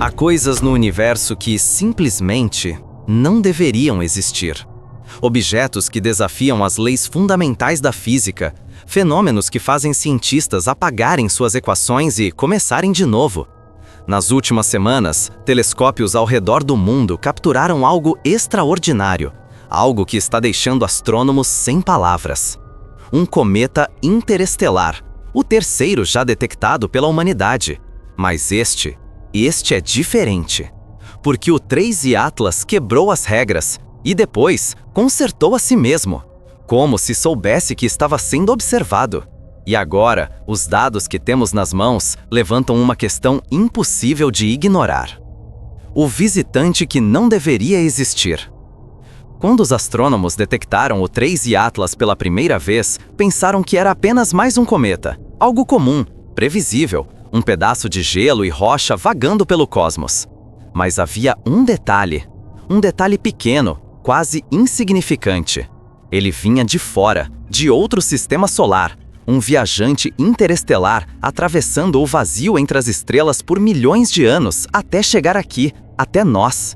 Há coisas no universo que simplesmente não deveriam existir. Objetos que desafiam as leis fundamentais da física, fenômenos que fazem cientistas apagarem suas equações e começarem de novo. Nas últimas semanas, telescópios ao redor do mundo capturaram algo extraordinário, algo que está deixando astrônomos sem palavras. Um cometa interestelar, o terceiro já detectado pela humanidade. Mas este é diferente, porque o 3I Atlas quebrou as regras e depois consertou a si mesmo, como se soubesse que estava sendo observado. E agora, os dados que temos nas mãos levantam uma questão impossível de ignorar. O visitante que não deveria existir. Quando os astrônomos detectaram o 3I Atlas pela primeira vez, pensaram que era apenas mais um cometa, algo comum, previsível, um pedaço de gelo e rocha vagando pelo cosmos. Mas havia um detalhe pequeno, quase insignificante. Ele vinha de fora, de outro sistema solar, um viajante interestelar atravessando o vazio entre as estrelas por milhões de anos até chegar aqui, até nós.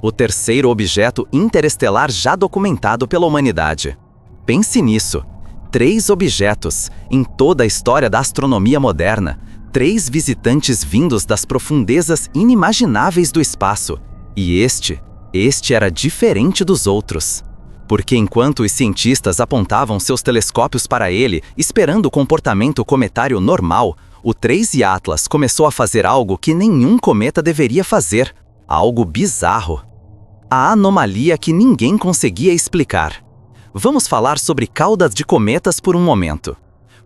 O terceiro objeto interestelar já documentado pela humanidade. Pense nisso. 3 objetos, em toda a história da astronomia moderna, 3 visitantes vindos das profundezas inimagináveis do espaço. E este era diferente dos outros. Porque enquanto os cientistas apontavam seus telescópios para ele, esperando o comportamento cometário normal, o 3I Atlas começou a fazer algo que nenhum cometa deveria fazer, algo bizarro. A anomalia que ninguém conseguia explicar. Vamos falar sobre caudas de cometas por um momento.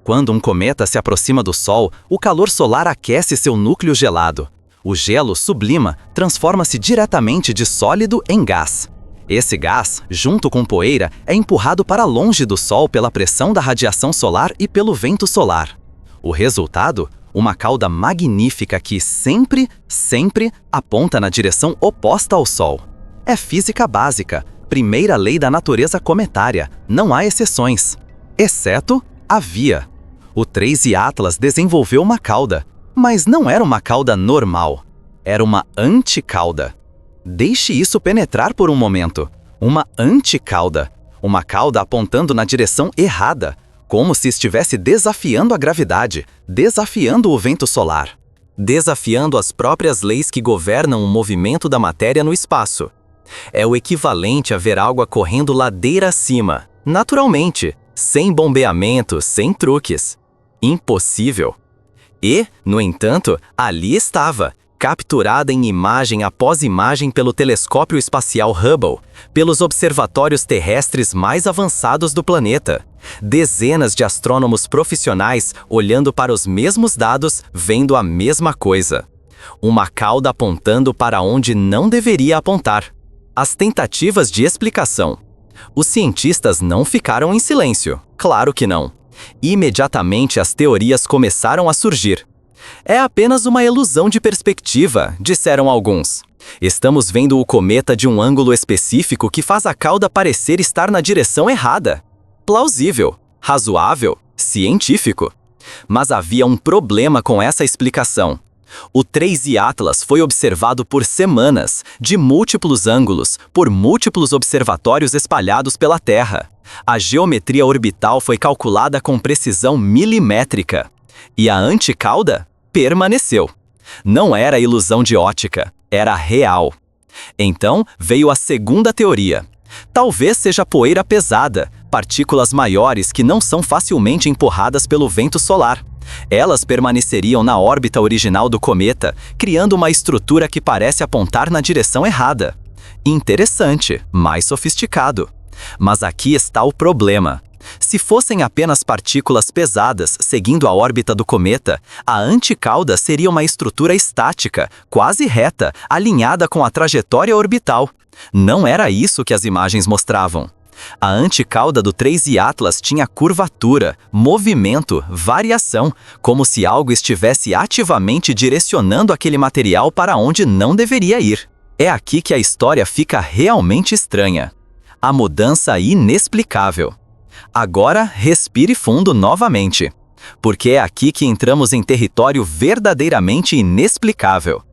Quando um cometa se aproxima do Sol, o calor solar aquece seu núcleo gelado. O gelo sublima, transforma-se diretamente de sólido em gás. Esse gás, junto com poeira, é empurrado para longe do Sol pela pressão da radiação solar e pelo vento solar. O resultado? Uma cauda magnífica que sempre aponta na direção oposta ao Sol. É física básica, primeira lei da natureza cometária, não há exceções. Exceto havia. O 3I Atlas desenvolveu uma cauda, mas não era uma cauda normal, era uma anticauda. Deixe isso penetrar por um momento. Uma anticauda, uma cauda apontando na direção errada, como se estivesse desafiando a gravidade, desafiando o vento solar, desafiando as próprias leis que governam o movimento da matéria no espaço. É o equivalente a ver água correndo ladeira acima, naturalmente, sem bombeamento, sem truques. Impossível. E, no entanto, ali estava, capturada em imagem após imagem pelo telescópio espacial Hubble, pelos observatórios terrestres mais avançados do planeta. Dezenas de astrônomos profissionais olhando para os mesmos dados, vendo a mesma coisa. Uma cauda apontando para onde não deveria apontar. As tentativas de explicação. Os cientistas não ficaram em silêncio, claro que não. Imediatamente as teorias começaram a surgir. É apenas uma ilusão de perspectiva, disseram alguns. Estamos vendo o cometa de um ângulo específico que faz a cauda parecer estar na direção errada. Plausível, razoável, científico. Mas havia um problema com essa explicação. O 3I Atlas foi observado por semanas, de múltiplos ângulos, por múltiplos observatórios espalhados pela Terra. A geometria orbital foi calculada com precisão milimétrica. E a anticauda permaneceu. Não era ilusão de ótica, era real. Então veio a segunda teoria. Talvez seja poeira pesada, partículas maiores que não são facilmente empurradas pelo vento solar. Elas permaneceriam na órbita original do cometa, criando uma estrutura que parece apontar na direção errada. Interessante, mais sofisticado. Mas aqui está o problema. Se fossem apenas partículas pesadas seguindo a órbita do cometa, a anticauda seria uma estrutura estática, quase reta, alinhada com a trajetória orbital. Não era isso que as imagens mostravam. A anticauda do 3I Atlas tinha curvatura, movimento, variação, como se algo estivesse ativamente direcionando aquele material para onde não deveria ir. É aqui que a história fica realmente estranha. A mudança inexplicável. Agora, respire fundo novamente, porque é aqui que entramos em território verdadeiramente inexplicável.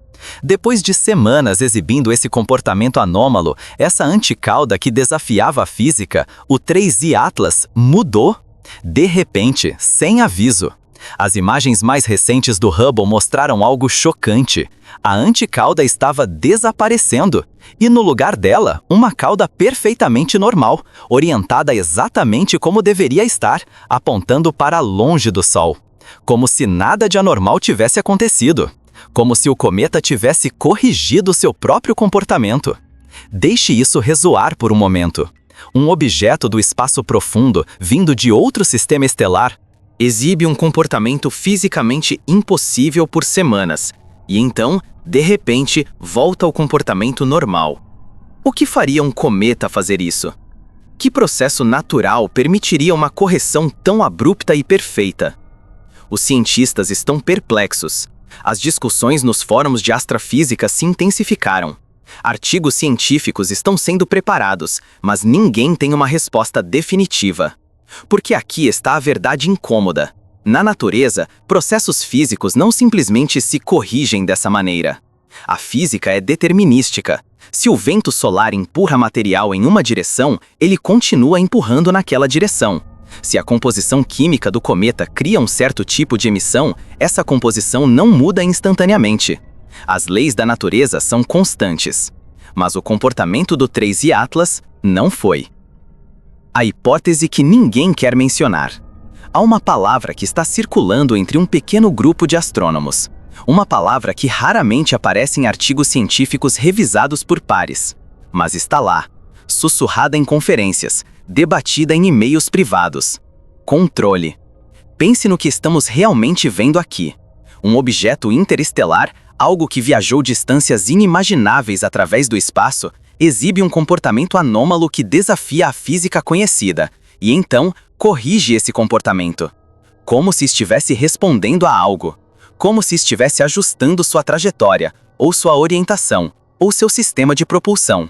Depois de semanas exibindo esse comportamento anômalo, essa anticauda que desafiava a física, o 3I Atlas mudou. De repente, sem aviso. As imagens mais recentes do Hubble mostraram algo chocante. A anticauda estava desaparecendo, e no lugar dela, uma cauda perfeitamente normal, orientada exatamente como deveria estar, apontando para longe do Sol. Como se nada de anormal tivesse acontecido. Como se o cometa tivesse corrigido seu próprio comportamento. Deixe isso ressoar por um momento. Um objeto do espaço profundo, vindo de outro sistema estelar, exibe um comportamento fisicamente impossível por semanas, e então, de repente, volta ao comportamento normal. O que faria um cometa fazer isso? Que processo natural permitiria uma correção tão abrupta e perfeita? Os cientistas estão perplexos. As discussões nos fóruns de astrofísica se intensificaram. Artigos científicos estão sendo preparados, mas ninguém tem uma resposta definitiva. Porque aqui está a verdade incômoda. Na natureza, processos físicos não simplesmente se corrigem dessa maneira. A física é determinística. Se o vento solar empurra material em uma direção, ele continua empurrando naquela direção. Se a composição química do cometa cria um certo tipo de emissão, essa composição não muda instantaneamente. As leis da natureza são constantes. Mas o comportamento do 3I Atlas não foi. A hipótese que ninguém quer mencionar. Há uma palavra que está circulando entre um pequeno grupo de astrônomos. Uma palavra que raramente aparece em artigos científicos revisados por pares. Mas está lá, sussurrada em conferências, debatida em e-mails privados. Controle. Pense no que estamos realmente vendo aqui. Um objeto interestelar, algo que viajou distâncias inimagináveis através do espaço, exibe um comportamento anômalo que desafia a física conhecida, e então corrige esse comportamento. Como se estivesse respondendo a algo. Como se estivesse ajustando sua trajetória, ou sua orientação, ou seu sistema de propulsão.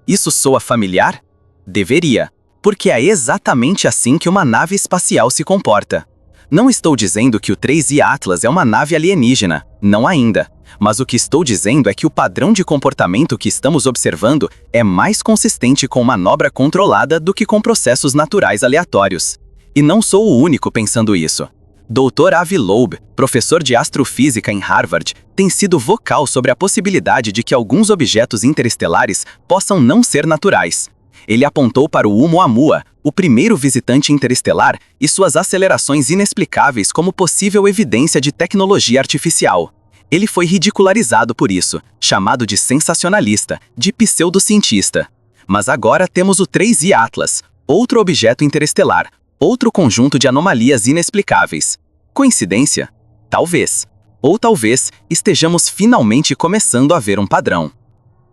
Isso soa familiar? Deveria, porque é exatamente assim que uma nave espacial se comporta. Não estou dizendo que o 3I Atlas é uma nave alienígena, não ainda. Mas o que estou dizendo é que o padrão de comportamento que estamos observando é mais consistente com manobra controlada do que com processos naturais aleatórios. E não sou o único pensando isso. Dr. Avi Loeb, professor de astrofísica em Harvard, tem sido vocal sobre a possibilidade de que alguns objetos interestelares possam não ser naturais. Ele apontou para o Oumuamua, o primeiro visitante interestelar, e suas acelerações inexplicáveis como possível evidência de tecnologia artificial. Ele foi ridicularizado por isso, chamado de sensacionalista, de pseudocientista. Mas agora temos o 3I Atlas, outro objeto interestelar, outro conjunto de anomalias inexplicáveis. Coincidência? Talvez. Ou talvez estejamos finalmente começando a ver um padrão.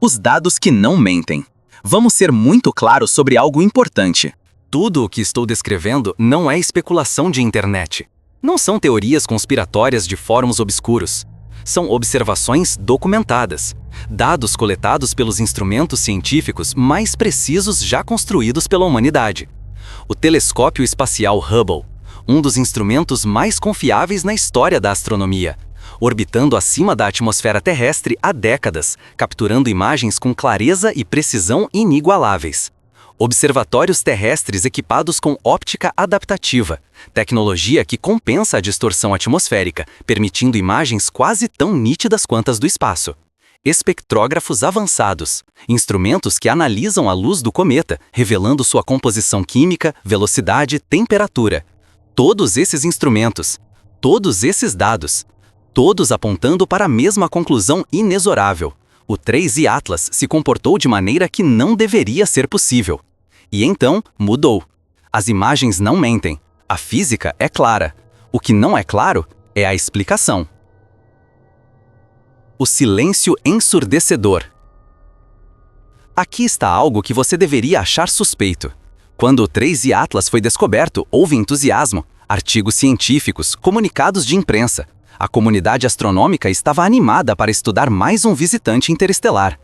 Os dados que não mentem. Vamos ser muito claros sobre algo importante. Tudo o que estou descrevendo não é especulação de internet. Não são teorias conspiratórias de fóruns obscuros. São observações documentadas, dados coletados pelos instrumentos científicos mais precisos já construídos pela humanidade. O telescópio espacial Hubble, um dos instrumentos mais confiáveis na história da astronomia, orbitando acima da atmosfera terrestre há décadas, capturando imagens com clareza e precisão inigualáveis. Observatórios terrestres equipados com óptica adaptativa, tecnologia que compensa a distorção atmosférica, permitindo imagens quase tão nítidas quanto as do espaço. Espectrógrafos avançados, instrumentos que analisam a luz do cometa, revelando sua composição química, velocidade, temperatura. Todos esses instrumentos, todos esses dados, todos apontando para a mesma conclusão inexorável. O 3I Atlas se comportou de maneira que não deveria ser possível. E então, mudou. As imagens não mentem. A física é clara. O que não é claro é a explicação. O silêncio ensurdecedor. Aqui está algo que você deveria achar suspeito. Quando o 3I Atlas foi descoberto, houve entusiasmo, artigos científicos, comunicados de imprensa. A comunidade astronômica estava animada para estudar mais um visitante interestelar.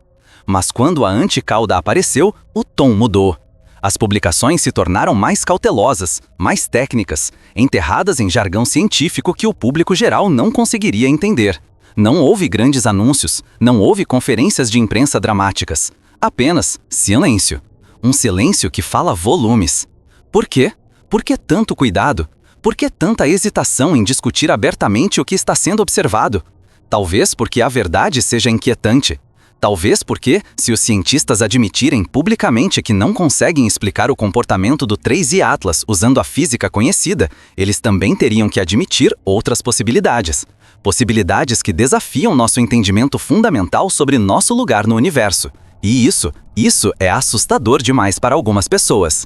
Mas quando a anticauda apareceu, o tom mudou. As publicações se tornaram mais cautelosas, mais técnicas, enterradas em jargão científico que o público geral não conseguiria entender. Não houve grandes anúncios, não houve conferências de imprensa dramáticas. Apenas silêncio. Um silêncio que fala volumes. Por quê? Por que tanto cuidado? Por que tanta hesitação em discutir abertamente o que está sendo observado? Talvez porque a verdade seja inquietante. Talvez porque, se os cientistas admitirem publicamente que não conseguem explicar o comportamento do 3I Atlas usando a física conhecida, eles também teriam que admitir outras possibilidades. Possibilidades que desafiam nosso entendimento fundamental sobre nosso lugar no universo. E isso é assustador demais para algumas pessoas.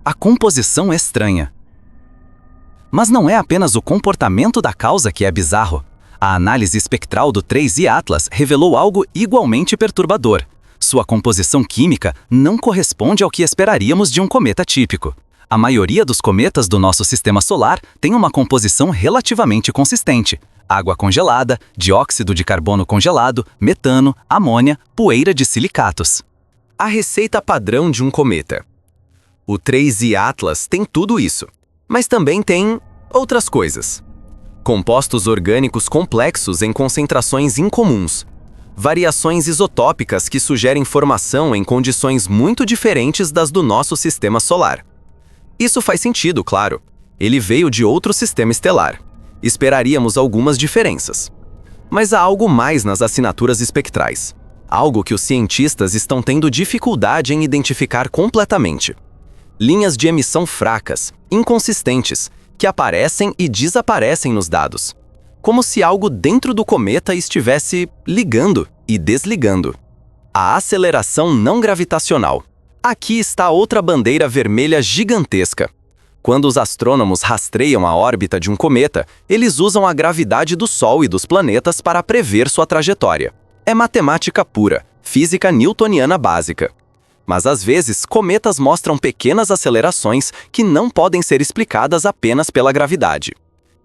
A composição estranha. Mas não é apenas o comportamento da causa que é bizarro. A análise espectral do 3I Atlas revelou algo igualmente perturbador. Sua composição química não corresponde ao que esperaríamos de um cometa típico. A maioria dos cometas do nosso sistema solar tem uma composição relativamente consistente: água congelada, dióxido de carbono congelado, metano, amônia, poeira de silicatos. A receita padrão de um cometa. O 3I Atlas tem tudo isso, mas também tem outras coisas. Compostos orgânicos complexos em concentrações incomuns. Variações isotópicas que sugerem formação em condições muito diferentes das do nosso sistema solar. Isso faz sentido, claro. Ele veio de outro sistema estelar. Esperaríamos algumas diferenças. Mas há algo mais nas assinaturas espectrais. Algo que os cientistas estão tendo dificuldade em identificar completamente. Linhas de emissão fracas, inconsistentes, que aparecem e desaparecem nos dados. Como se algo dentro do cometa estivesse ligando e desligando. A aceleração não gravitacional. Aqui está outra bandeira vermelha gigantesca. Quando os astrônomos rastreiam a órbita de um cometa, eles usam a gravidade do Sol e dos planetas para prever sua trajetória. É matemática pura, física newtoniana básica. Mas às vezes, cometas mostram pequenas acelerações que não podem ser explicadas apenas pela gravidade.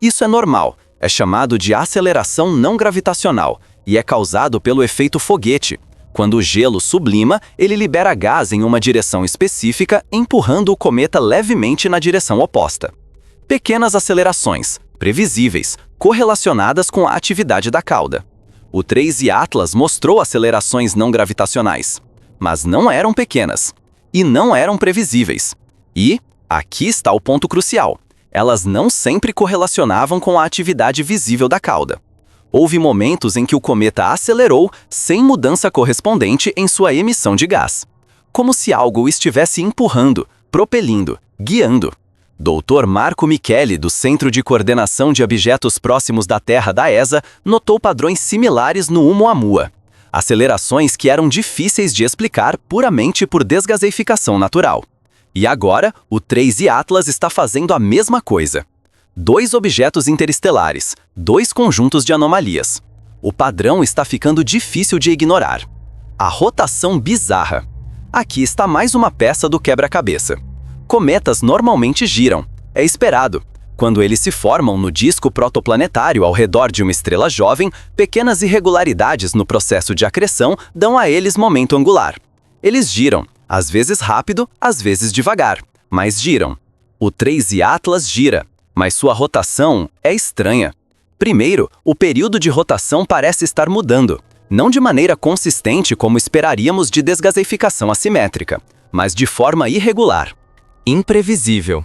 Isso é normal, é chamado de aceleração não gravitacional e é causado pelo efeito foguete. Quando o gelo sublima, ele libera gás em uma direção específica, empurrando o cometa levemente na direção oposta. Pequenas acelerações, previsíveis, correlacionadas com a atividade da cauda. O 3I Atlas mostrou acelerações não gravitacionais. Mas não eram pequenas, e não eram previsíveis. E, aqui está o ponto crucial, elas não sempre correlacionavam com a atividade visível da cauda. Houve momentos em que o cometa acelerou sem mudança correspondente em sua emissão de gás. Como se algo o estivesse empurrando, propelindo, guiando. Dr. Marco Micheli, do Centro de Coordenação de Objetos Próximos da Terra da ESA, notou padrões similares no Oumuamua. Acelerações que eram difíceis de explicar puramente por desgaseificação natural. E agora, o 3I Atlas está fazendo a mesma coisa. 2 objetos interestelares, 2 conjuntos de anomalias. O padrão está ficando difícil de ignorar. A rotação bizarra. Aqui está mais uma peça do quebra-cabeça. Cometas normalmente giram. É esperado. Quando eles se formam no disco protoplanetário ao redor de uma estrela jovem, pequenas irregularidades no processo de acreção dão a eles momento angular. Eles giram, às vezes rápido, às vezes devagar, mas giram. O 3I Atlas gira, mas sua rotação é estranha. Primeiro, o período de rotação parece estar mudando, não de maneira consistente como esperaríamos de desgaseificação assimétrica, mas de forma irregular. Imprevisível.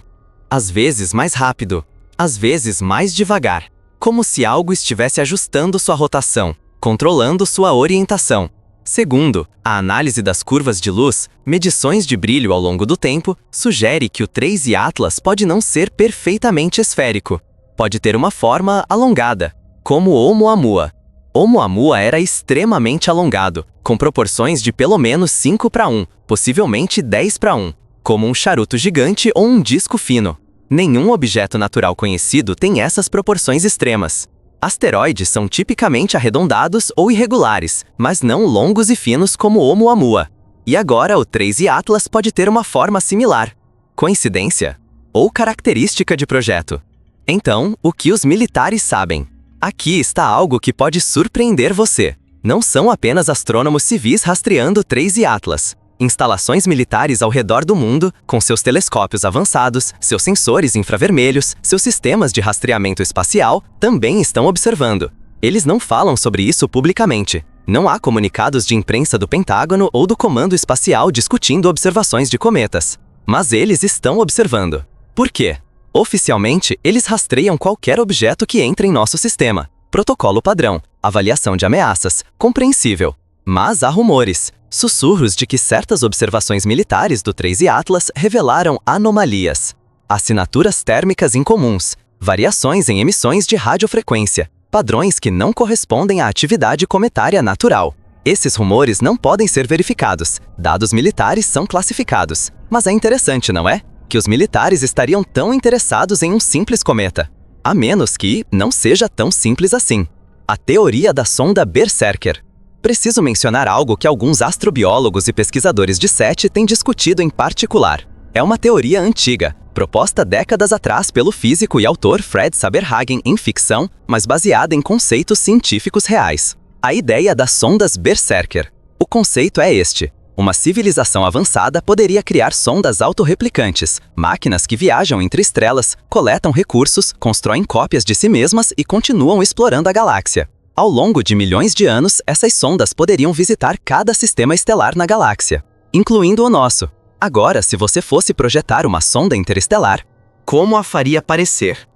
Às vezes mais rápido, às vezes mais devagar, como se algo estivesse ajustando sua rotação, controlando sua orientação. Segundo, a análise das curvas de luz, medições de brilho ao longo do tempo, sugere que o 3I Atlas pode não ser perfeitamente esférico. Pode ter uma forma alongada, como o Oumuamua. Oumuamua era extremamente alongado, com proporções de pelo menos 5:1, possivelmente 10:1. Como um charuto gigante ou um disco fino. Nenhum objeto natural conhecido tem essas proporções extremas. Asteroides são tipicamente arredondados ou irregulares, mas não longos e finos como o Oumuamua. E agora o 3I Atlas pode ter uma forma similar. Coincidência? Ou característica de projeto? Então, o que os militares sabem? Aqui está algo que pode surpreender você. Não são apenas astrônomos civis rastreando o 3I Atlas. Instalações militares ao redor do mundo, com seus telescópios avançados, seus sensores infravermelhos, seus sistemas de rastreamento espacial, também estão observando. Eles não falam sobre isso publicamente. Não há comunicados de imprensa do Pentágono ou do Comando Espacial discutindo observações de cometas. Mas eles estão observando. Por quê? Oficialmente, eles rastreiam qualquer objeto que entre em nosso sistema. Protocolo padrão, avaliação de ameaças, compreensível. Mas há rumores, sussurros de que certas observações militares do 3I Atlas revelaram anomalias. Assinaturas térmicas incomuns, variações em emissões de radiofrequência, padrões que não correspondem à atividade cometária natural. Esses rumores não podem ser verificados, dados militares são classificados. Mas é interessante, não é? Que os militares estariam tão interessados em um simples cometa. A menos que não seja tão simples assim. A teoria da sonda Berserker. Preciso mencionar algo que alguns astrobiólogos e pesquisadores de SETI têm discutido em particular. É uma teoria antiga, proposta décadas atrás pelo físico e autor Fred Saberhagen em ficção, mas baseada em conceitos científicos reais. A ideia das sondas Berserker. O conceito é este. Uma civilização avançada poderia criar sondas autorreplicantes, máquinas que viajam entre estrelas, coletam recursos, constroem cópias de si mesmas e continuam explorando a galáxia. Ao longo de milhões de anos, essas sondas poderiam visitar cada sistema estelar na galáxia, incluindo o nosso. Agora, se você fosse projetar uma sonda interestelar, como a faria parecer?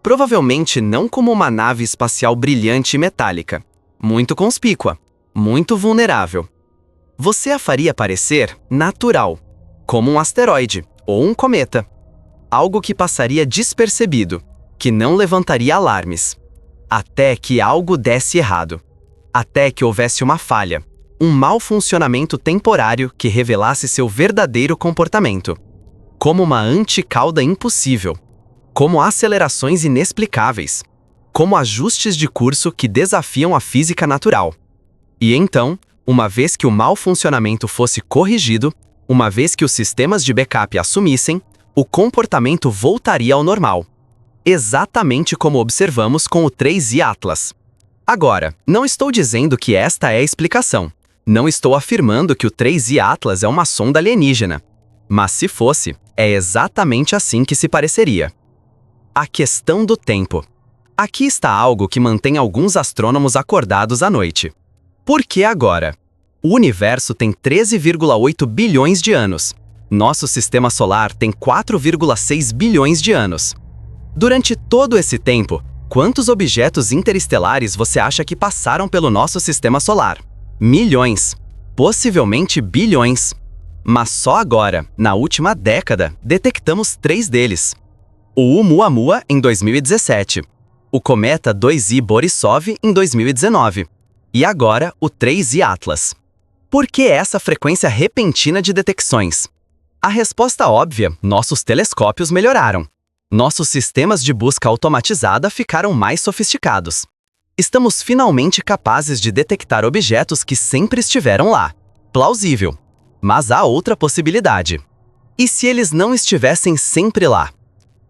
Provavelmente não como uma nave espacial brilhante e metálica, muito conspícua, muito vulnerável. Você a faria parecer natural, como um asteroide ou um cometa. Algo que passaria despercebido, que não levantaria alarmes. Até que algo desse errado. Até que houvesse uma falha, um mau funcionamento temporário que revelasse seu verdadeiro comportamento. Como uma anticauda impossível. Como acelerações inexplicáveis. Como ajustes de curso que desafiam a física natural. E então, uma vez que o mau funcionamento fosse corrigido, uma vez que os sistemas de backup assumissem, o comportamento voltaria ao normal. Exatamente como observamos com o 3I Atlas. Agora, não estou dizendo que esta é a explicação. Não estou afirmando que o 3I Atlas é uma sonda alienígena. Mas se fosse, é exatamente assim que se pareceria. A questão do tempo. Aqui está algo que mantém alguns astrônomos acordados à noite. Por que agora? O universo tem 13,8 bilhões de anos. Nosso sistema solar tem 4,6 bilhões de anos. Durante todo esse tempo, quantos objetos interestelares você acha que passaram pelo nosso sistema solar? Milhões. Possivelmente bilhões. Mas só agora, na última década, detectamos 3 deles. O Oumuamua em 2017. O cometa 2I Borisov em 2019. E agora, o 3I Atlas. Por que essa frequência repentina de detecções? A resposta óbvia: nossos telescópios melhoraram. Nossos sistemas de busca automatizada ficaram mais sofisticados. Estamos finalmente capazes de detectar objetos que sempre estiveram lá. Plausível. Mas há outra possibilidade. E se eles não estivessem sempre lá?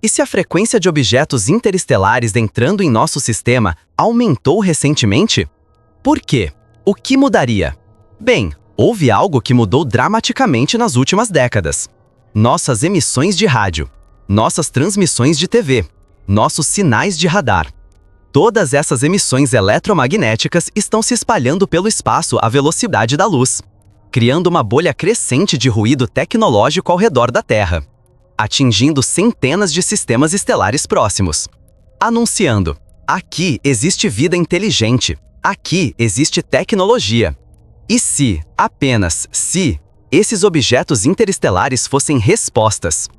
E se a frequência de objetos interestelares entrando em nosso sistema aumentou recentemente? Por quê? O que mudaria? Bem, houve algo que mudou dramaticamente nas últimas décadas. Nossas emissões de rádio, nossas transmissões de TV, nossos sinais de radar. Todas essas emissões eletromagnéticas estão se espalhando pelo espaço à velocidade da luz, criando uma bolha crescente de ruído tecnológico ao redor da Terra, atingindo centenas de sistemas estelares próximos, anunciando: aqui existe vida inteligente, aqui existe tecnologia. E se, apenas se, esses objetos interestelares fossem respostas,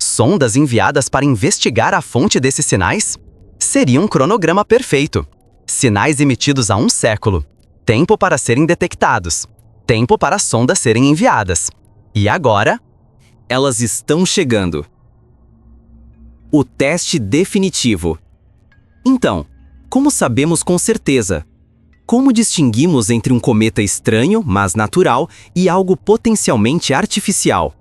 sondas enviadas para investigar a fonte desses sinais? Seria um cronograma perfeito. Sinais emitidos há um século. Tempo para serem detectados. Tempo para sondas serem enviadas. E agora? Elas estão chegando. O teste definitivo. Então, como sabemos com certeza? Como distinguimos entre um cometa estranho, mas natural, e algo potencialmente artificial?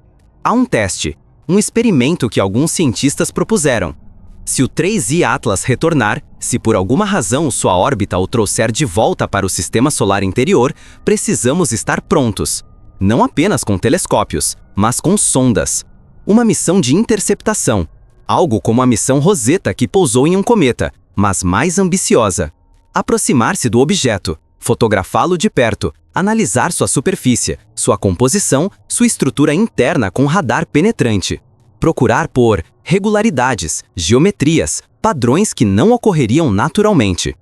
Há um teste, um experimento que alguns cientistas propuseram. Se o 3I Atlas retornar, se por alguma razão sua órbita o trouxer de volta para o sistema solar interior, precisamos estar prontos. não apenas com telescópios, mas com sondas. Uma missão de interceptação, algo como a missão Rosetta que pousou em um cometa, mas mais ambiciosa. Aproximar-se do objeto, fotografá-lo de perto, analisar sua superfície, sua composição, sua estrutura interna com radar penetrante. Procurar por regularidades, geometrias, padrões que não ocorreriam naturalmente.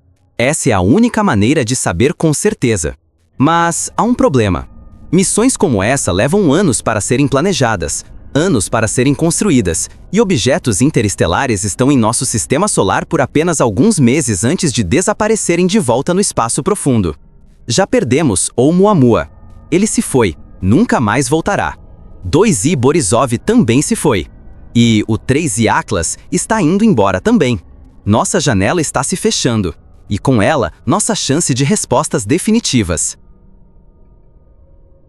Essa é a única maneira de saber com certeza. Mas há um problema. Missões como essa levam anos para serem planejadas, anos para serem construídas, e objetos interestelares estão em nosso sistema solar por apenas alguns meses antes de desaparecerem de volta no espaço profundo. Já perdemos Oumuamua. Ele se foi, nunca mais voltará. 2I Borisov também se foi. E o 3I Atlas está indo embora também. Nossa janela está se fechando. E com ela, nossa chance de respostas definitivas.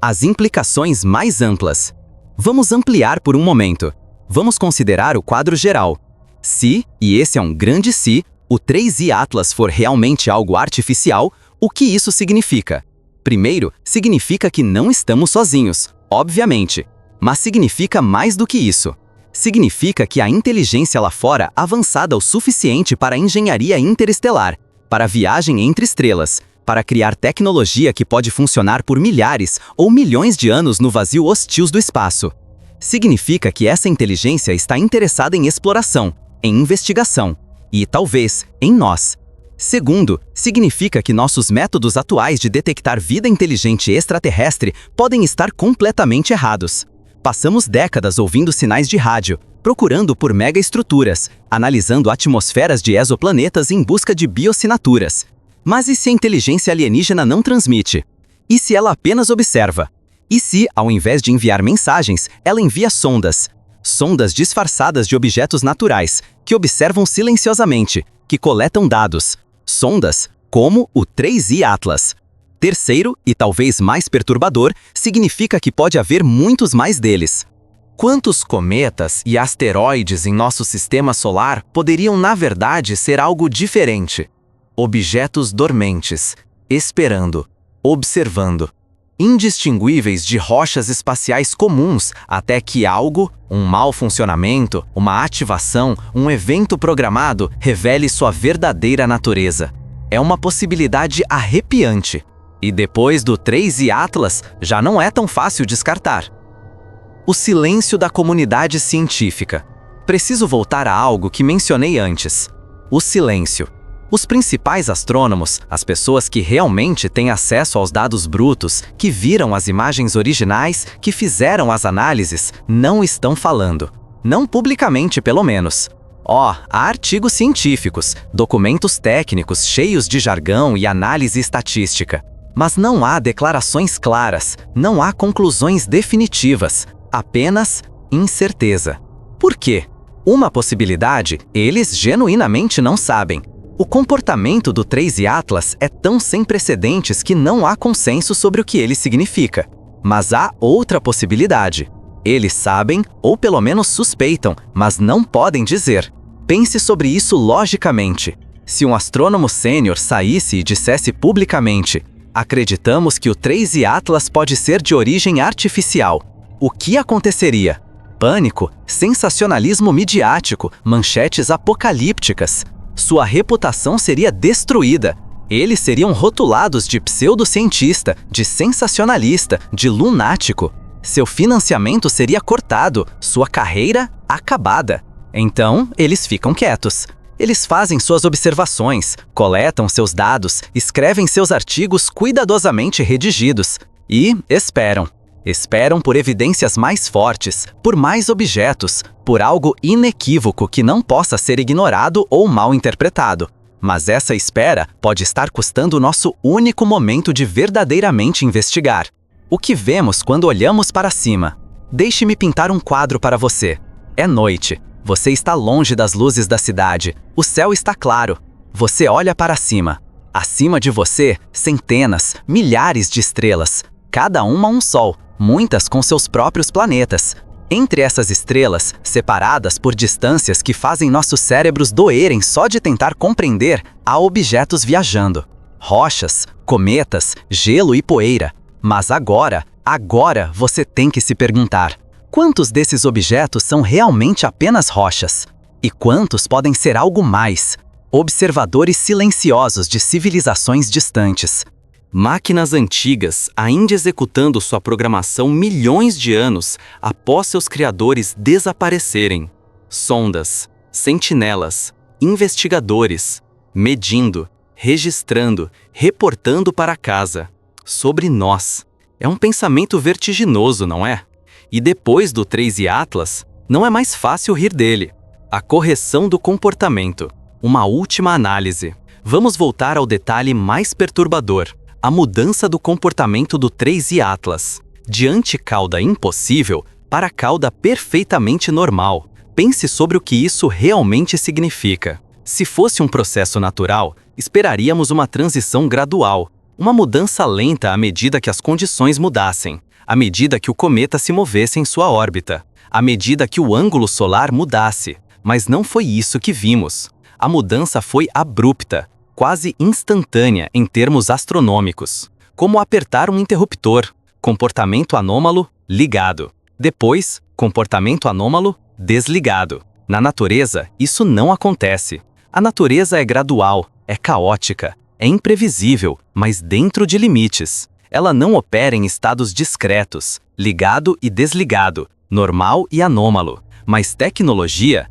As implicações mais amplas. Vamos ampliar por um momento. Vamos considerar o quadro geral. Se, e esse é um grande se, o 3I Atlas for realmente algo artificial, o que isso significa? Primeiro, significa que não estamos sozinhos, obviamente. Mas significa mais do que isso. Significa que a inteligência lá fora avançada o suficiente para a engenharia interestelar, para a viagem entre estrelas, para criar tecnologia que pode funcionar por milhares ou milhões de anos no vazio hostil do espaço. Significa que essa inteligência está interessada em exploração, em investigação e, talvez, em nós. Segundo, significa que nossos métodos atuais de detectar vida inteligente extraterrestre podem estar completamente errados. Passamos décadas ouvindo sinais de rádio, procurando por megaestruturas, analisando atmosferas de exoplanetas em busca de bioassinaturas. Mas e se a inteligência alienígena não transmite? E se ela apenas observa? E se, ao invés de enviar mensagens, ela envia sondas? Sondas disfarçadas de objetos naturais, que observam silenciosamente, que coletam dados. Sondas como o 3I Atlas. Terceiro, e talvez mais perturbador, significa que pode haver muitos mais deles. Quantos cometas e asteroides em nosso sistema solar poderiam, na verdade, ser algo diferente? Objetos dormentes, esperando, observando, indistinguíveis de rochas espaciais comuns até que algo, um mau funcionamento, uma ativação, um evento programado, revele sua verdadeira natureza. É uma possibilidade arrepiante. E depois do 3I Atlas, já não é tão fácil descartar. O silêncio da comunidade científica. Preciso voltar a algo que mencionei antes. O silêncio. Os principais astrônomos, as pessoas que realmente têm acesso aos dados brutos, que viram as imagens originais, que fizeram as análises, não estão falando. Não publicamente, pelo menos. Há artigos científicos, documentos técnicos cheios de jargão e análise estatística. Mas não há declarações claras, não há conclusões definitivas, apenas incerteza. Por quê? Uma possibilidade, eles genuinamente não sabem. O comportamento do 3I Atlas é tão sem precedentes que não há consenso sobre o que ele significa. Mas há outra possibilidade. Eles sabem, ou pelo menos suspeitam, mas não podem dizer. Pense sobre isso logicamente. Se um astrônomo sênior saísse e dissesse publicamente: acreditamos que o 3I Atlas pode ser de origem artificial, o que aconteceria? Pânico, sensacionalismo midiático, manchetes apocalípticas. Sua reputação seria destruída. Eles seriam rotulados de pseudocientista, de sensacionalista, de lunático. Seu financiamento seria cortado, sua carreira acabada. Então, eles ficam quietos. Eles fazem suas observações, coletam seus dados, escrevem seus artigos cuidadosamente redigidos e esperam. Esperam por evidências mais fortes, por mais objetos, por algo inequívoco que não possa ser ignorado ou mal interpretado. Mas essa espera pode estar custando o nosso único momento de verdadeiramente investigar. O que vemos quando olhamos para cima? Deixe-me pintar um quadro para você. É noite. Você está longe das luzes da cidade. O céu está claro. Você olha para cima. Acima de você, centenas, milhares de estrelas. Cada uma um sol, muitas com seus próprios planetas. Entre essas estrelas, separadas por distâncias que fazem nossos cérebros doerem só de tentar compreender, há objetos viajando. Rochas, cometas, gelo e poeira. Mas agora, Agora você tem que se perguntar: quantos desses objetos são realmente apenas rochas? E quantos podem ser algo mais? Observadores silenciosos de civilizações distantes. Máquinas antigas, ainda executando sua programação milhões de anos após seus criadores desaparecerem. Sondas, sentinelas, investigadores, medindo, registrando, reportando para casa. Sobre nós. É um pensamento vertiginoso, não é? E depois do 3i Atlas, não é mais fácil rir dele. A correção do comportamento. Uma última análise. Vamos voltar ao detalhe mais perturbador. A mudança do comportamento do 3i Atlas. De anticauda impossível para cauda perfeitamente normal. Pense sobre o que isso realmente significa. Se fosse um processo natural, esperaríamos uma transição gradual. Uma mudança lenta à medida que as condições mudassem. À medida que o cometa se movesse em sua órbita. À medida que o ângulo solar mudasse. Mas não foi isso que vimos. A mudança foi abrupta, quase instantânea em termos astronômicos. Como apertar um interruptor. Comportamento anômalo, ligado. Depois, comportamento anômalo, desligado. Na natureza, isso não acontece. A natureza é gradual, é caótica, é imprevisível, mas dentro de limites. Ela não opera em estados discretos, ligado e desligado, normal e anômalo. Mas tecnologia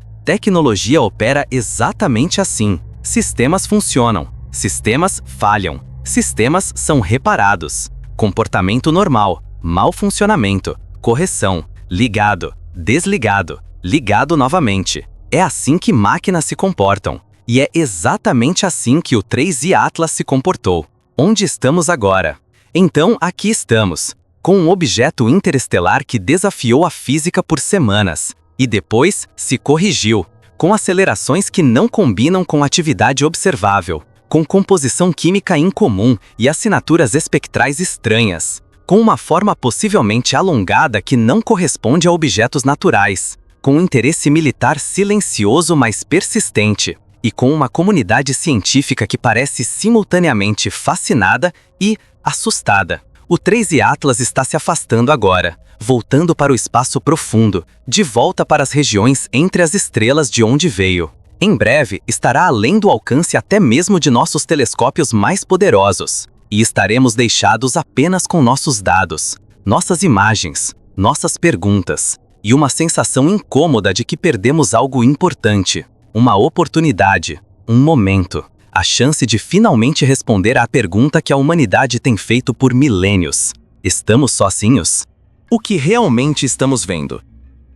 opera exatamente assim. Sistemas funcionam, sistemas falham, sistemas são reparados. Comportamento normal, mau funcionamento, correção, ligado, desligado, ligado novamente. É assim que máquinas se comportam. E é exatamente assim que o 3i Atlas se comportou. Onde estamos agora? Então, aqui estamos, com um objeto interestelar que desafiou a física por semanas, e depois se corrigiu, com acelerações que não combinam com atividade observável, com composição química incomum e assinaturas espectrais estranhas, com uma forma possivelmente alongada que não corresponde a objetos naturais, com um interesse militar silencioso mas persistente, e com uma comunidade científica que parece simultaneamente fascinada e assustada. O 3i Atlas está se afastando agora, voltando para o espaço profundo, de volta para as regiões entre as estrelas de onde veio. Em breve, estará além do alcance até mesmo de nossos telescópios mais poderosos, e estaremos deixados apenas com nossos dados, nossas imagens, nossas perguntas, e uma sensação incômoda de que perdemos algo importante. Uma oportunidade, um momento, a chance de finalmente responder à pergunta que a humanidade tem feito por milênios. Estamos sozinhos? O que realmente estamos vendo?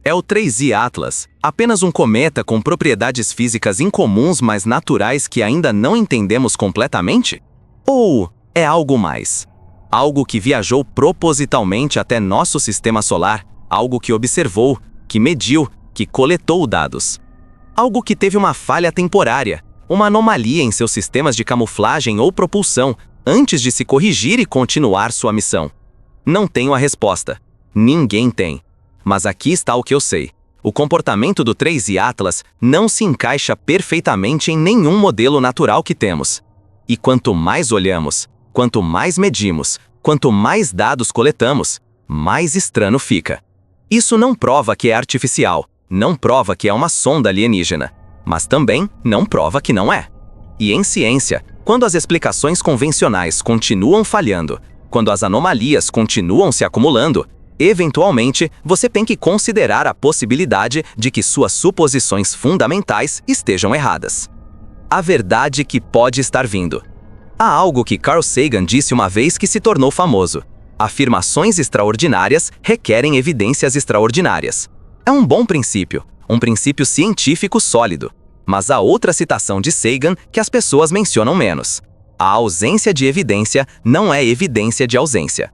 É o 3i Atlas, apenas um cometa com propriedades físicas incomuns mas naturais que ainda não entendemos completamente? Ou é algo mais? Algo que viajou propositalmente até nosso sistema solar, algo que observou, que mediu, que coletou dados. Algo que teve uma falha temporária, uma anomalia em seus sistemas de camuflagem ou propulsão, antes de se corrigir e continuar sua missão. Não tenho a resposta. Ninguém tem. Mas aqui está o que eu sei. O comportamento do 3i Atlas não se encaixa perfeitamente em nenhum modelo natural que temos. E quanto mais olhamos, quanto mais medimos, quanto mais dados coletamos, mais estranho fica. Isso não prova que é artificial. Não prova que é uma sonda alienígena, mas também não prova que não é. E em ciência, quando as explicações convencionais continuam falhando, quando as anomalias continuam se acumulando, eventualmente você tem que considerar a possibilidade de que suas suposições fundamentais estejam erradas. A verdade que pode estar vindo. Há algo que Carl Sagan disse uma vez que se tornou famoso. Afirmações extraordinárias requerem evidências extraordinárias. É um bom princípio, um princípio científico sólido. Mas há outra citação de Sagan que as pessoas mencionam menos. A ausência de evidência não é evidência de ausência.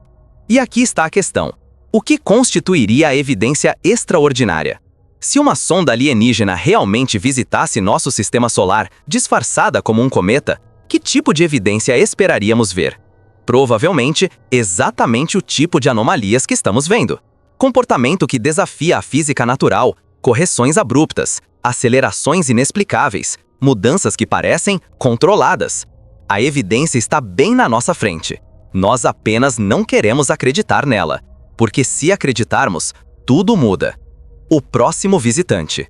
E aqui está a questão. O que constituiria a evidência extraordinária? Se uma sonda alienígena realmente visitasse nosso sistema solar, disfarçada como um cometa, que tipo de evidência esperaríamos ver? Provavelmente, exatamente o tipo de anomalias que estamos vendo. Comportamento que desafia a física natural, correções abruptas, acelerações inexplicáveis, mudanças que parecem controladas. A evidência está bem na nossa frente. Nós apenas não queremos acreditar nela. Porque se acreditarmos, tudo muda. O próximo visitante.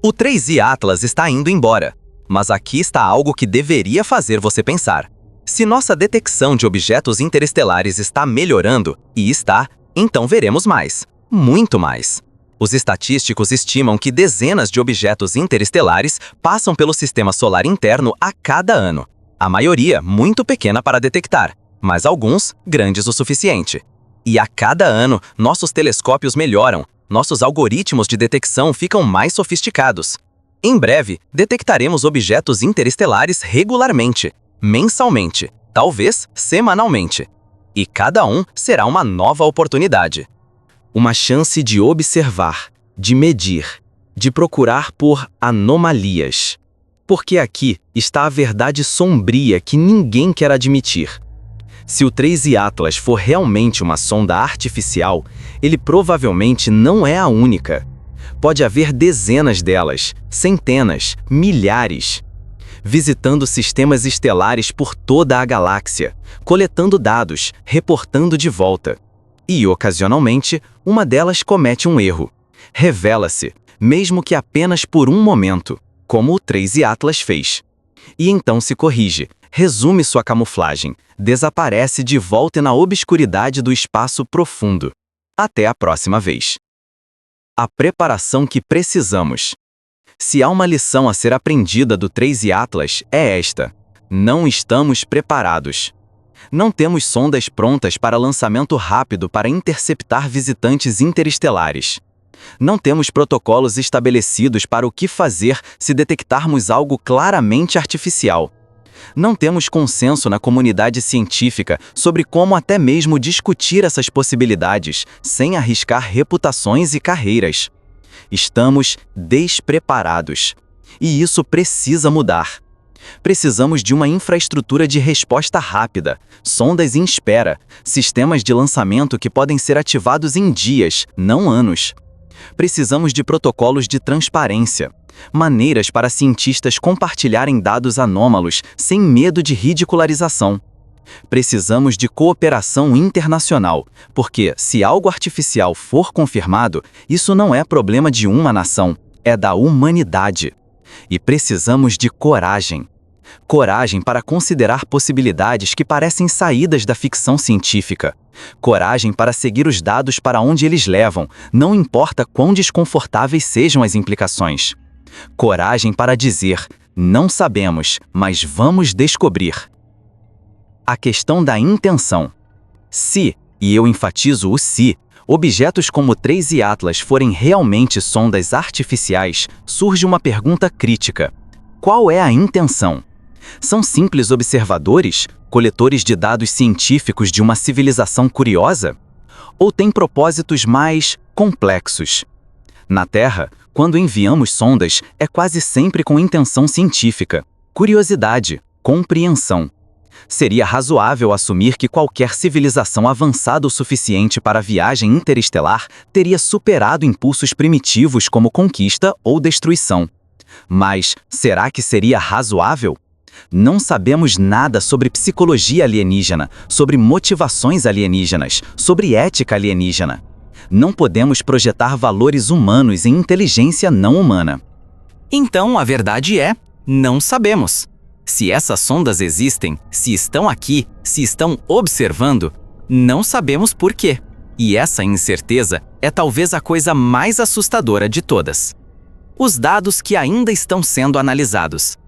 O 3i Atlas está indo embora, mas aqui está algo que deveria fazer você pensar. Se nossa detecção de objetos interestelares está melhorando, e está, então veremos mais, muito mais. Os estatísticos estimam que dezenas de objetos interestelares passam pelo sistema solar interno a cada ano. A maioria muito pequena para detectar, mas alguns grandes o suficiente. E a cada ano, nossos telescópios melhoram, nossos algoritmos de detecção ficam mais sofisticados. Em breve, detectaremos objetos interestelares regularmente, mensalmente, talvez semanalmente. E cada um será uma nova oportunidade. Uma chance de observar, de medir, de procurar por anomalias. Porque aqui está a verdade sombria que ninguém quer admitir. Se o 3i Atlas for realmente uma sonda artificial, ele provavelmente não é a única. Pode haver dezenas delas, centenas, milhares. Visitando sistemas estelares por toda a galáxia, coletando dados, reportando de volta. E, ocasionalmente, uma delas comete um erro. Revela-se, mesmo que apenas por um momento, como o 3i Atlas fez. E então se corrige, resume sua camuflagem, desaparece de volta na obscuridade do espaço profundo. Até a próxima vez. A preparação que precisamos. Se há uma lição a ser aprendida do 3i Atlas, é esta: não estamos preparados. Não temos sondas prontas para lançamento rápido para interceptar visitantes interestelares. Não temos protocolos estabelecidos para o que fazer se detectarmos algo claramente artificial. Não temos consenso na comunidade científica sobre como até mesmo discutir essas possibilidades sem arriscar reputações e carreiras. Estamos despreparados. E isso precisa mudar. Precisamos de uma infraestrutura de resposta rápida, sondas em espera, sistemas de lançamento que podem ser ativados em dias, não anos. Precisamos de protocolos de transparência, maneiras para cientistas compartilharem dados anômalos sem medo de ridicularização. Precisamos de cooperação internacional, porque, se algo artificial for confirmado, isso não é problema de uma nação, é da humanidade. E precisamos de coragem. Coragem para considerar possibilidades que parecem saídas da ficção científica. Coragem para seguir os dados para onde eles levam, não importa quão desconfortáveis sejam as implicações. Coragem para dizer, não sabemos, mas vamos descobrir. A questão da intenção. Se, e eu enfatizo o se, objetos como o 3i Atlas forem realmente sondas artificiais, surge uma pergunta crítica. Qual é a intenção? São simples observadores, coletores de dados científicos de uma civilização curiosa? Ou têm propósitos mais complexos? Na Terra, quando enviamos sondas, é quase sempre com intenção científica, curiosidade, compreensão. Seria razoável assumir que qualquer civilização avançada o suficiente para a viagem interestelar teria superado impulsos primitivos como conquista ou destruição. Mas será que seria razoável? Não sabemos nada sobre psicologia alienígena, sobre motivações alienígenas, sobre ética alienígena. Não podemos projetar valores humanos em inteligência não humana. Então, a verdade é, não sabemos. Se essas sondas existem, se estão aqui, se estão observando, não sabemos por quê. E essa incerteza é talvez a coisa mais assustadora de todas. Os dados que ainda estão sendo analisados.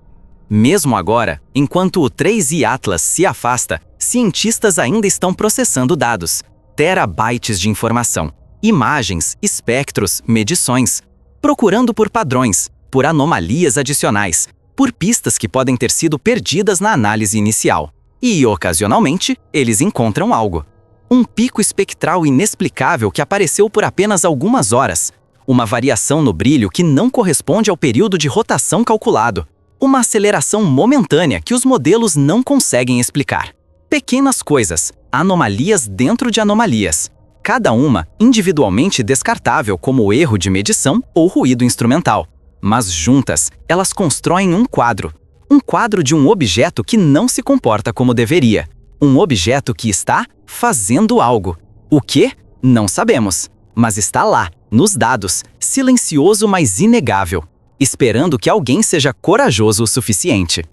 Mesmo agora, enquanto o 3i Atlas se afasta, cientistas ainda estão processando dados, terabytes de informação, imagens, espectros, medições, procurando por padrões, por anomalias adicionais, por pistas que podem ter sido perdidas na análise inicial. E, ocasionalmente, eles encontram algo. Um pico espectral inexplicável que apareceu por apenas algumas horas. Uma variação no brilho que não corresponde ao período de rotação calculado. Uma aceleração momentânea que os modelos não conseguem explicar. Pequenas coisas, anomalias dentro de anomalias. Cada uma individualmente descartável como erro de medição ou ruído instrumental. Mas juntas, elas constroem um quadro. Um quadro de um objeto que não se comporta como deveria. Um objeto que está fazendo algo. O quê? Não sabemos, mas está lá, nos dados, silencioso mas inegável, esperando que alguém seja corajoso o suficiente.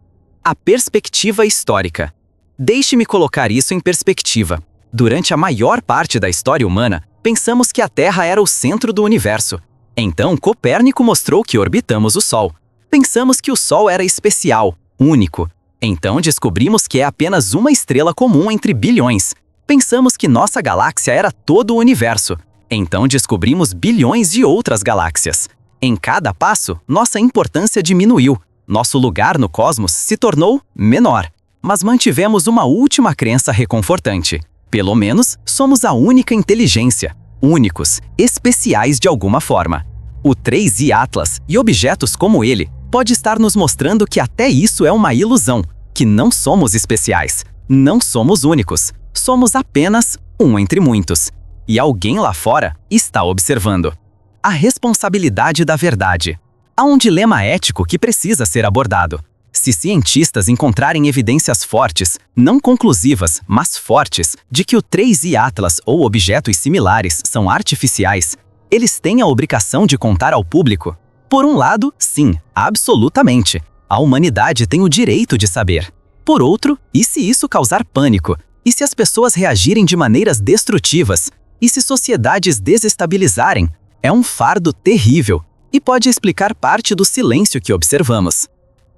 A perspectiva histórica. Deixe-me colocar isso em perspectiva. Durante a maior parte da história humana, pensamos que a Terra era o centro do universo. Então, Copérnico mostrou que orbitamos o Sol. Pensamos que o Sol era especial, único. Então, descobrimos que é apenas uma estrela comum entre bilhões. Pensamos que nossa galáxia era todo o universo. Então, descobrimos bilhões de outras galáxias. Em cada passo, nossa importância diminuiu. Nosso lugar no cosmos se tornou menor. Mas mantivemos uma última crença reconfortante. Pelo menos, somos a única inteligência. Únicos, especiais de alguma forma. O 3i Atlas e objetos como ele pode estar nos mostrando que até isso é uma ilusão, que não somos especiais, não somos únicos, somos apenas um entre muitos. E alguém lá fora está observando. A responsabilidade da verdade. Há um dilema ético que precisa ser abordado. Se cientistas encontrarem evidências fortes, não conclusivas, mas fortes, de que o 3i Atlas ou objetos similares são artificiais, eles têm a obrigação de contar ao público? Por um lado, sim, absolutamente. A humanidade tem o direito de saber. Por outro, e se isso causar pânico? E se as pessoas reagirem de maneiras destrutivas? E se sociedades desestabilizarem? É um fardo terrível e pode explicar parte do silêncio que observamos.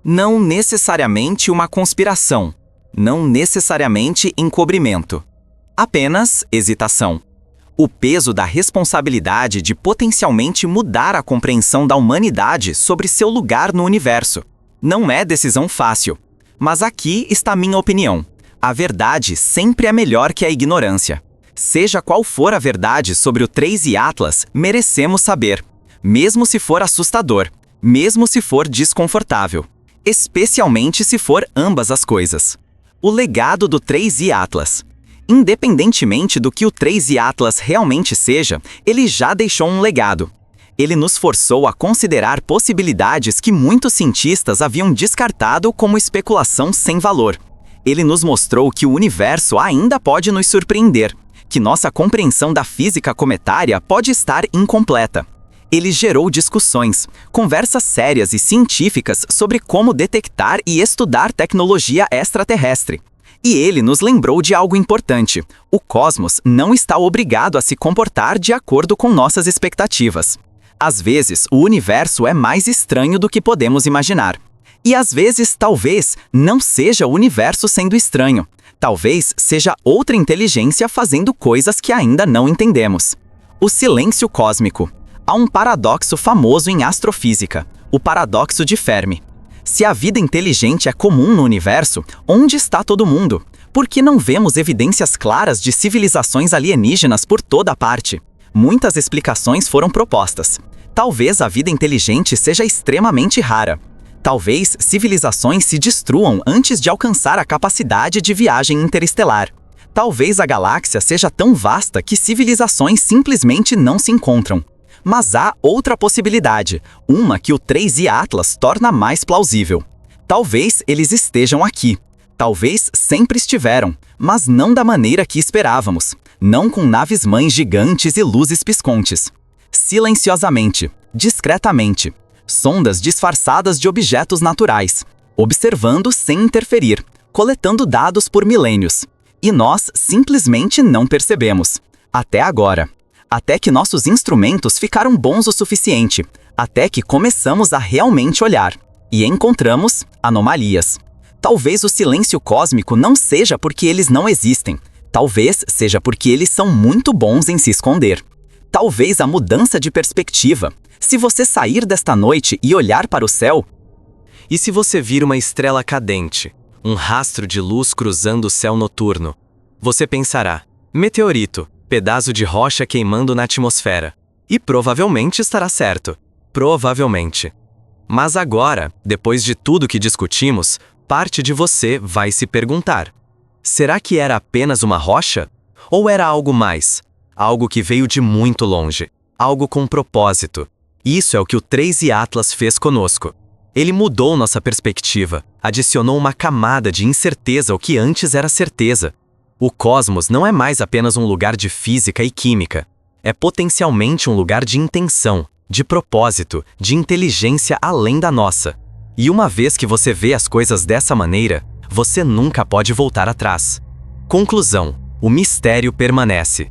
Não necessariamente uma conspiração, não necessariamente encobrimento. Apenas hesitação. O peso da responsabilidade de potencialmente mudar a compreensão da humanidade sobre seu lugar no universo. Não é decisão fácil, mas aqui está a minha opinião. A verdade sempre é melhor que a ignorância. Seja qual for a verdade sobre o 3i Atlas, merecemos saber, mesmo se for assustador, mesmo se for desconfortável. Especialmente se for ambas as coisas. O legado do 3i Atlas. Independentemente do que o 3i Atlas realmente seja, ele já deixou um legado. Ele nos forçou a considerar possibilidades que muitos cientistas haviam descartado como especulação sem valor. Ele nos mostrou que o universo ainda pode nos surpreender, que nossa compreensão da física cometária pode estar incompleta. Ele gerou discussões, conversas sérias e científicas sobre como detectar e estudar tecnologia extraterrestre. E ele nos lembrou de algo importante: o cosmos não está obrigado a se comportar de acordo com nossas expectativas. Às vezes, o universo é mais estranho do que podemos imaginar. E às vezes, talvez, não seja o universo sendo estranho. Talvez seja outra inteligência fazendo coisas que ainda não entendemos. O silêncio cósmico. Há um paradoxo famoso em astrofísica, o paradoxo de Fermi. Se a vida inteligente é comum no universo, onde está todo mundo? Por que não vemos evidências claras de civilizações alienígenas por toda parte? Muitas explicações foram propostas. Talvez a vida inteligente seja extremamente rara. Talvez civilizações se destruam antes de alcançar a capacidade de viagem interestelar. Talvez a galáxia seja tão vasta que civilizações simplesmente não se encontram. Mas há outra possibilidade, uma que o 3i Atlas torna mais plausível. Talvez eles estejam aqui. Talvez sempre estiveram, mas não da maneira que esperávamos. Não com naves-mães gigantes e luzes piscontes. Silenciosamente, discretamente. Sondas disfarçadas de objetos naturais. Observando sem interferir, coletando dados por milênios. E nós simplesmente não percebemos. Até agora. Até que nossos instrumentos ficaram bons o suficiente, até que começamos a realmente olhar, e encontramos anomalias. Talvez o silêncio cósmico não seja porque eles não existem, talvez seja porque eles são muito bons em se esconder. Talvez a mudança de perspectiva, se você sair desta noite e olhar para o céu, e se você vir uma estrela cadente, um rastro de luz cruzando o céu noturno, você pensará, meteorito, pedaço de rocha queimando na atmosfera. E provavelmente estará certo. Provavelmente. Mas agora, depois de tudo que discutimos, parte de você vai se perguntar: será que era apenas uma rocha? Ou era algo mais? Algo que veio de muito longe. Algo com propósito. Isso é o que o 3i Atlas fez conosco. Ele mudou nossa perspectiva, adicionou uma camada de incerteza ao que antes era certeza. O cosmos não é mais apenas um lugar de física e química. É potencialmente um lugar de intenção, de propósito, de inteligência além da nossa. E uma vez que você vê as coisas dessa maneira, você nunca pode voltar atrás. Conclusão: o mistério permanece.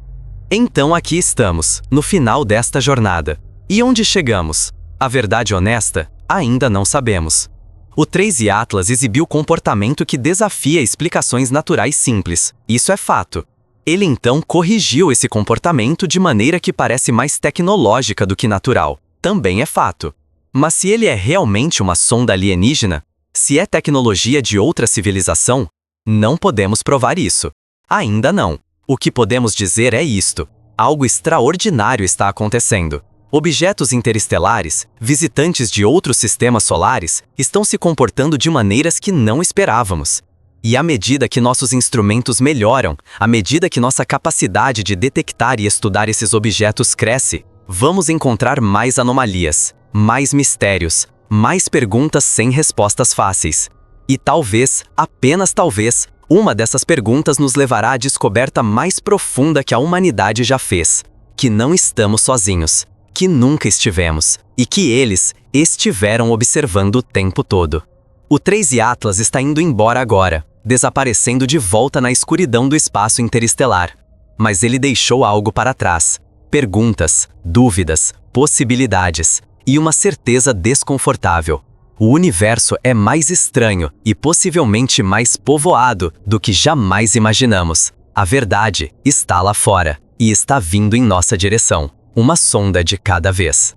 Então aqui estamos, no final desta jornada. E onde chegamos? A verdade honesta, ainda não sabemos. O Tracy Atlas exibiu comportamento que desafia explicações naturais simples. Isso é fato. Ele então corrigiu esse comportamento de maneira que parece mais tecnológica do que natural. Também é fato. Mas se ele é realmente uma sonda alienígena, se é tecnologia de outra civilização, não podemos provar isso. Ainda não. O que podemos dizer é isto: algo extraordinário está acontecendo. Objetos interestelares, visitantes de outros sistemas solares, estão se comportando de maneiras que não esperávamos. E à medida que nossos instrumentos melhoram, à medida que nossa capacidade de detectar e estudar esses objetos cresce, vamos encontrar mais anomalias, mais mistérios, mais perguntas sem respostas fáceis. E talvez, apenas talvez, uma dessas perguntas nos levará à descoberta mais profunda que a humanidade já fez: que não estamos sozinhos, que nunca estivemos, e que eles estiveram observando o tempo todo. O Tracy Atlas está indo embora agora, desaparecendo de volta na escuridão do espaço interestelar. Mas ele deixou algo para trás: perguntas, dúvidas, possibilidades e uma certeza desconfortável. O universo é mais estranho e possivelmente mais povoado do que jamais imaginamos. A verdade está lá fora e está vindo em nossa direção. Uma sonda de cada vez.